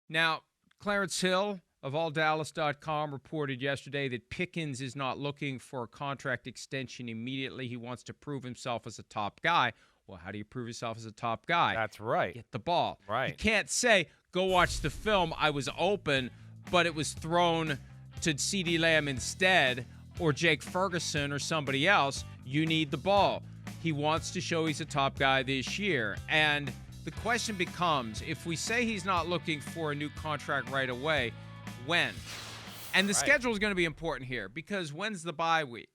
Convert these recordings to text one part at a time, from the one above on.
Now, Clarence Hill of AllDallas.com reported yesterday that Pickens is not looking for a contract extension immediately. He wants to prove himself as a top guy. Well, how do you prove yourself as a top guy? That's right. Get the ball. Right. You can't say, go watch the film, I was open, but it was thrown to CeeDee Lamb instead, or Jake Ferguson or somebody else. You need the ball. He wants to show he's a top guy this year. And the question becomes, if we say he's not looking for a new contract right away, when? And the schedule is going to be important here, because when's the bye week?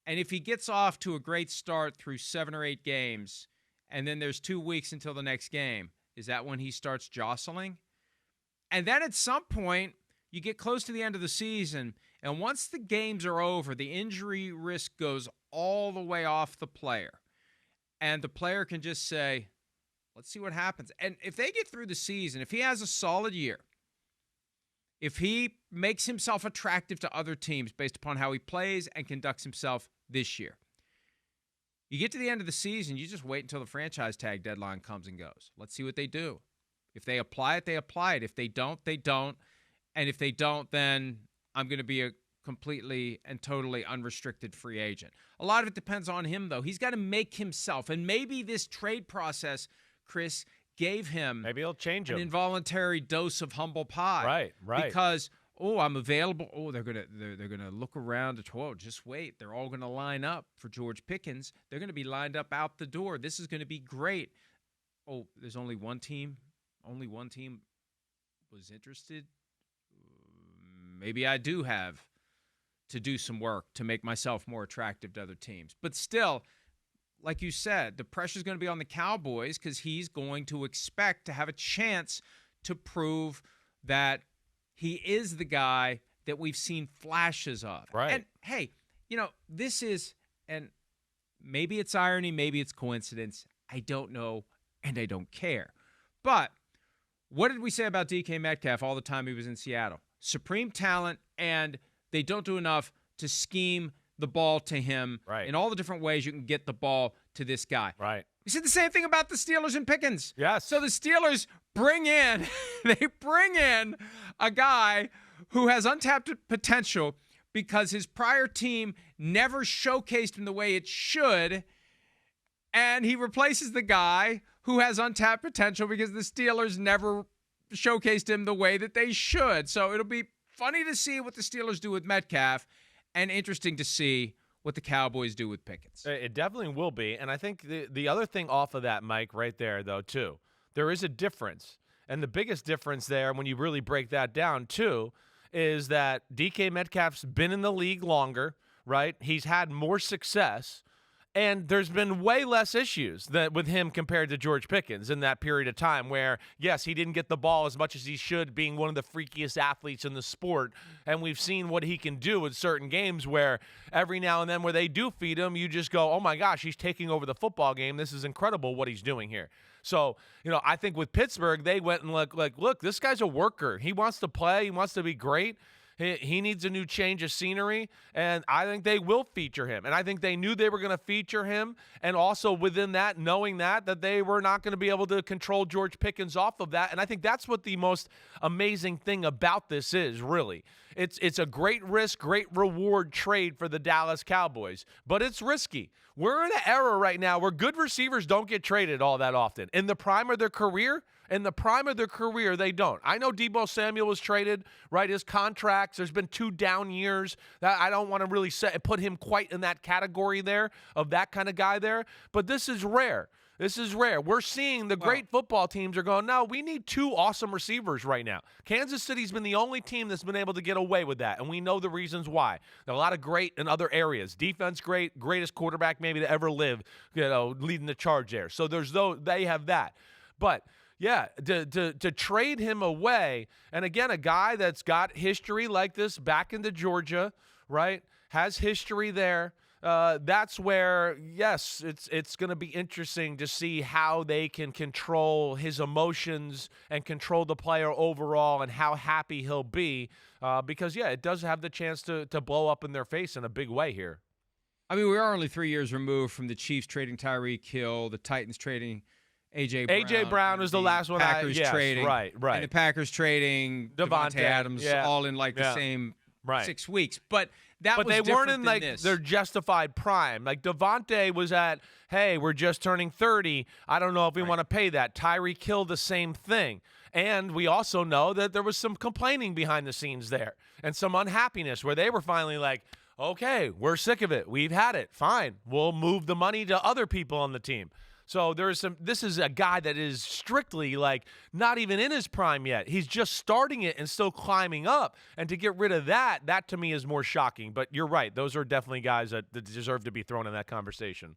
And if he gets off to a great start through 7 or 8 games, and then there's 2 weeks until the next game, is that when he starts jostling? And then at some point, you get close to the end of the season, and once the games are over, the injury risk goes all the way off the player. And the player can just say, let's see what happens. And if they get through the season, if he has a solid year, if he makes himself attractive to other teams based upon how he plays and conducts himself this year, you get to the end of the season, you just wait until the franchise tag deadline comes and goes. Let's see what they do. If they apply it, they apply it. If they don't, they don't. And if they don't, then I'm going to be a completely and totally unrestricted free agent. A lot of it depends on him, though. He's got to make himself. And maybe this trade process, Chris, gave him maybe he'll change an involuntary dose of humble pie. Right. Because, I'm available. They're gonna look around. Just wait. They're all gonna line up for George Pickens. They're gonna be lined up out the door. This is gonna be great. There's only one team. Only one team was interested. Maybe I do have to do some work to make myself more attractive to other teams. But still, like you said, the pressure's going to be on the Cowboys because he's going to expect to have a chance to prove that he is the guy that we've seen flashes of. Right. And, hey, this is, and maybe it's irony, maybe it's coincidence. I don't know, and I don't care. But what did we say about DK Metcalf all the time he was in Seattle? Supreme talent, and they don't do enough to scheme the ball to him in all the different ways you can get the ball to this guy. Right. We said the same thing about the Steelers and Pickens. Yes. So the Steelers bring in a guy who has untapped potential because his prior team never showcased him the way it should, and he replaces the guy who has untapped potential because the Steelers never showcased him the way that they should. So it'll be funny to see what the Steelers do with Metcalf, and interesting to see what the Cowboys do with Pickens. It definitely will be. And I think the other thing off of that, Mike, right there, though, too, there is a difference. And the biggest difference there, when you really break that down, too, is that DK Metcalf's been in the league longer, right? He's had more success. And there's been way less issues with him compared to George Pickens in that period of time where, yes, he didn't get the ball as much as he should, being one of the freakiest athletes in the sport. And we've seen what he can do in certain games where every now and then where they do feed him, you just go, oh, my gosh, he's taking over the football game. This is incredible what he's doing here. So, I think with Pittsburgh, they went and look, this guy's a worker. He wants to play. He wants to be great. He needs a new change of scenery, and I think they will feature him. And I think they knew they were going to feature him, and also within that, knowing that they were not going to be able to control George Pickens off of that. And I think that's what the most amazing thing about this is, really. It's a great risk, great reward trade for the Dallas Cowboys, but it's risky. We're in an era right now where good receivers don't get traded all that often. In the prime of their career, they don't. I know Deebo Samuel was traded, right? His contracts, there's been 2 down years. That I don't want to really put him quite in that category there of that kind of guy there, but this is rare. We're seeing the great football teams are going, no, we need 2 awesome receivers right now. Kansas City's been the only team that's been able to get away with that, and we know the reasons why. There are a lot of great in other areas. Defense great, greatest quarterback maybe to ever live, leading the charge there. So they have that. But yeah, to trade him away, and again, a guy that's got history like this back into Georgia, right, has history there. That's where, yes, it's going to be interesting to see how they can control his emotions and control the player overall and how happy he'll be because, yeah, it does have the chance to blow up in their face in a big way here. I mean, we are only 3 years removed from the Chiefs trading Tyreek Hill, the Titans trading A.J. Brown was the last one. Packers trading. Right. And the Packers trading Devontae Adams all in like the same 6 weeks. But they weren't in like this. their justified prime. Like Devontae was at, hey, we're just turning 30. I don't know if we want to pay that. Tyreek Hill, the same thing. And we also know that there was some complaining behind the scenes there and some unhappiness where they were finally like, okay, we're sick of it. We've had it. Fine. We'll move the money to other people on the team. So this is a guy that is strictly like not even in his prime yet. He's just starting it and still climbing up. And to get rid of that to me is more shocking. But you're right. Those are definitely guys that deserve to be thrown in that conversation.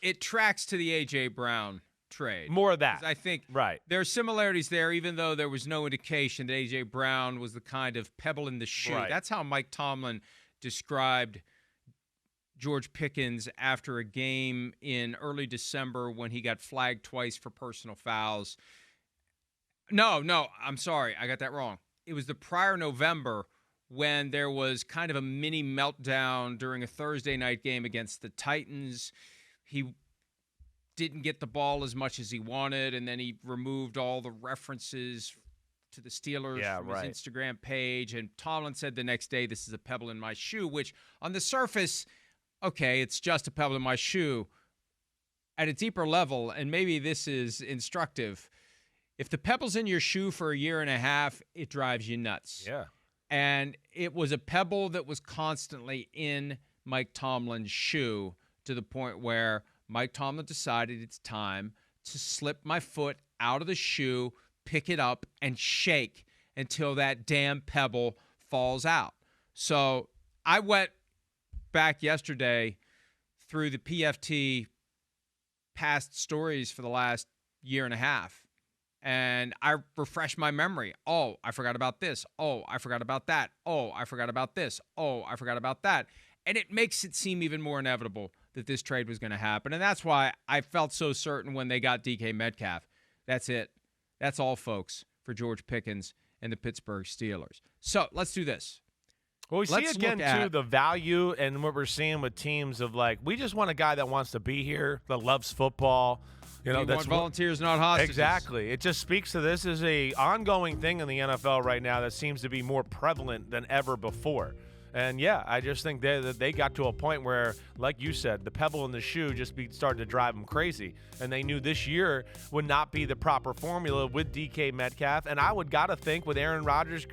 It tracks to the A.J. Brown trade. More of that. I think right. There are similarities there, even though there was no indication that A.J. Brown was the kind of pebble in the shoe. Right. That's how Mike Tomlin described George Pickens after a game in early December when he got flagged twice for personal fouls. No, I'm sorry. I got that wrong. It was the prior November when there was kind of a mini meltdown during a Thursday night game against the Titans. He didn't get the ball as much as he wanted, and then he removed all the references to the Steelers from his Instagram page. And Tomlin said the next day, this is a pebble in my shoe, which on the surface, okay, it's just a pebble in my shoe. At a deeper level, and maybe this is instructive, if the pebble's in your shoe for a year and a half, it drives you nuts. Yeah. And it was a pebble that was constantly in Mike Tomlin's shoe to the point where Mike Tomlin decided it's time to slip my foot out of the shoe, pick it up, and shake until that damn pebble falls out. So I went back yesterday through the PFT past stories for the last year and a half, and I refreshed my memory. Oh, I forgot about this. Oh, I forgot about that. Oh, I forgot about this. Oh, I forgot about that. And it makes it seem even more inevitable that this trade was going to happen. And that's why I felt so certain when they got DK Metcalf. That's it. That's all, folks, for George Pickens and the Pittsburgh Steelers. So let's do this. Well, we see again, too, the value and what we're seeing with teams of like, we just want a guy that wants to be here, that loves football. You know, that's volunteers, not hostages. Exactly. It just speaks to this as a ongoing thing in the NFL right now that seems to be more prevalent than ever before. And, yeah, I just think they got to a point where, like you said, the pebble in the shoe just started to drive them crazy. And they knew this year would not be the proper formula with DK Metcalf. And I would got to think with Aaron Rodgers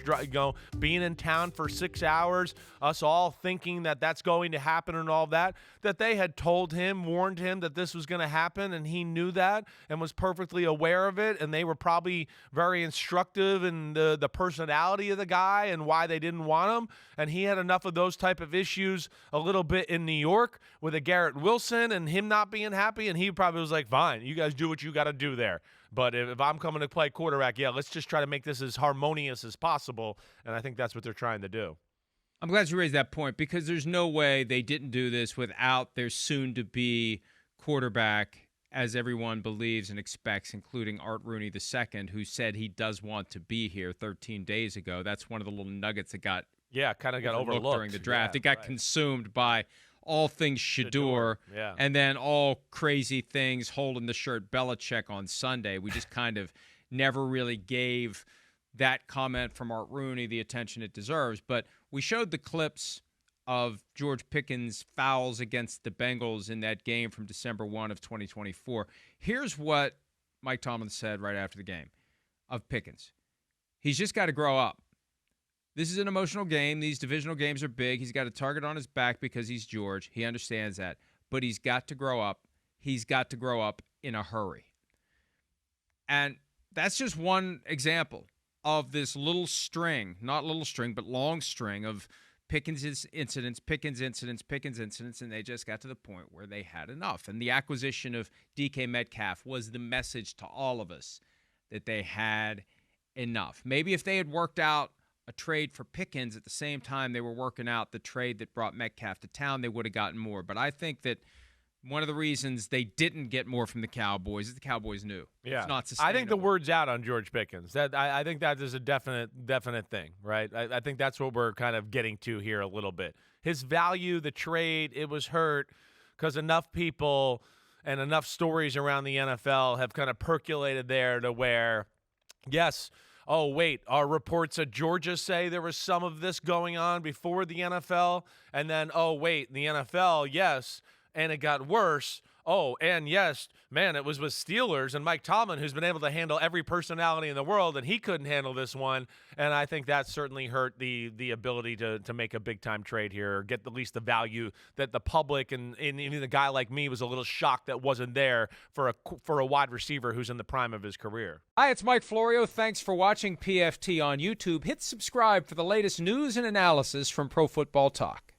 being in town for 6 hours, us all thinking that that's going to happen and all that they had told him, warned him that this was going to happen. And he knew that and was perfectly aware of it. And they were probably very instructive in the personality of the guy and why they didn't want him. And he had enough of those type of issues a little bit in New York with a Garrett Wilson and him not being happy, and he probably was like, fine, you guys do what you got to do there. But if I'm coming to play quarterback, yeah, let's just try to make this as harmonious as possible, and I think that's what they're trying to do. I'm glad you raised that point because there's no way they didn't do this without their soon-to-be quarterback, as everyone believes and expects, including Art Rooney II, who said he does want to be here 13 days ago. That's one of the little nuggets that got kind of got overlooked during the draft. Yeah, it got consumed by all things Shador, and then all crazy things holding the shirt Belichick on Sunday. We just kind of never really gave that comment from Art Rooney the attention it deserves. But we showed the clips of George Pickens' fouls against the Bengals in that game from December 1 of 2024. Here's what Mike Tomlin said right after the game of Pickens. He's just got to grow up. This is an emotional game. These divisional games are big. He's got a target on his back because he's George. He understands that. But he's got to grow up. He's got to grow up in a hurry. And that's just one example of this little string, not little string, but long string of Pickens incidents, and they just got to the point where they had enough. And the acquisition of DK Metcalf was the message to all of us that they had enough. Maybe if they had worked out a trade for Pickens at the same time they were working out the trade that brought Metcalf to town, they would have gotten more. But I think that one of the reasons they didn't get more from the Cowboys is the Cowboys knew. Yeah. It's not sustainable. I think the word's out on George Pickens. I think that is a definite thing, right? I think that's what we're kind of getting to here a little bit. His value, the trade, it was hurt because enough people and enough stories around the NFL have kind of percolated there to where, yes, oh, wait, our reports at Georgia say there was some of this going on before the NFL, and then, oh, wait, in the NFL, yes, and it got worse. Oh, and yes, man, it was with Steelers and Mike Tomlin, who's been able to handle every personality in the world, and he couldn't handle this one. And I think that certainly hurt the ability to make a big-time trade here, or get at least the value that the public and even a guy like me was a little shocked that wasn't there for a wide receiver who's in the prime of his career. Hi, it's Mike Florio. Thanks for watching PFT on YouTube. Hit subscribe for the latest news and analysis from Pro Football Talk.